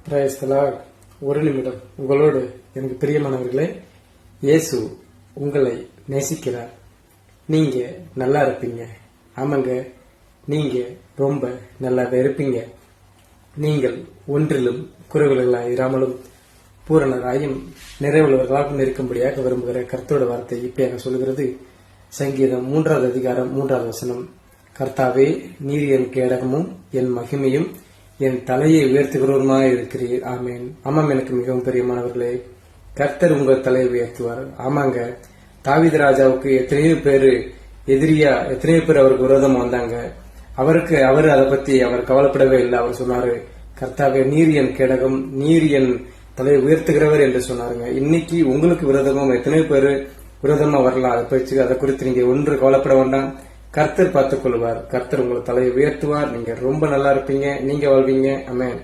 Praise the Lord. ஒரு நிமிடம் உங்களோடு எனக்கு பிரியமானவர்களே, இயேசு உங்களை நேசிக்கிறார். நீங்க நல்லா இருப்பீங்க. ஆமாங்க, நீங்க ரொம்ப நல்லாவே இருப்பீங்க. நீங்கள் ஒன்றிலும் குறைவுகளாக இராமலும் பூரணராயும் நிறைவுள்ளவர்களாகவும் இருக்கும்படியாக விரும்புகிற கர்த்தரோட வார்த்தை இப்ப எனக்கு சொல்லுகிறது. சங்கீதம் 3வது அதிகாரம் 3வது வசனம். கர்த்தாவே, நீர் என் கேடகமும் என் மகிமையும் என் தலையை உயர்த்துகிறவருமாக இருக்கிறீர். ஆமேன். ஆமாம், எனக்கு மிகவும் பிரியமானவர்களே, கர்த்தர் உங்கள் தலையை உயர்த்துவார். ஆமாங்க, தாவீது ராஜாவுக்கு எத்தனையோ பேர் எதிரியா, எத்தனையோ பேர் அவருக்கு விரோதமா வந்தாங்க. அவர் அதை பத்தி அவர் கவலைப்படவே இல்லை. அவர் சொன்னாரு, கர்த்தாவே, நீர் என் கேடகம், நீர் என் தலையை உயர்த்துகிறவர் என்று சொன்னாருங்க. இன்னைக்கு உங்களுக்கு விரோதமும் எத்தனையோ பேர் விரோதமா வரலாம். அதை குறித்து நீங்க ஒன்று கவலைப்பட வேண்டாம். கர்த்தர் பார்த்துக் கொள்வார். கர்த்தர் உங்களை தலையை உயர்த்துவார். நீங்க ரொம்ப நல்லா இருப்பீங்க. நீங்க வாழ்வீங்க. ஆமென்.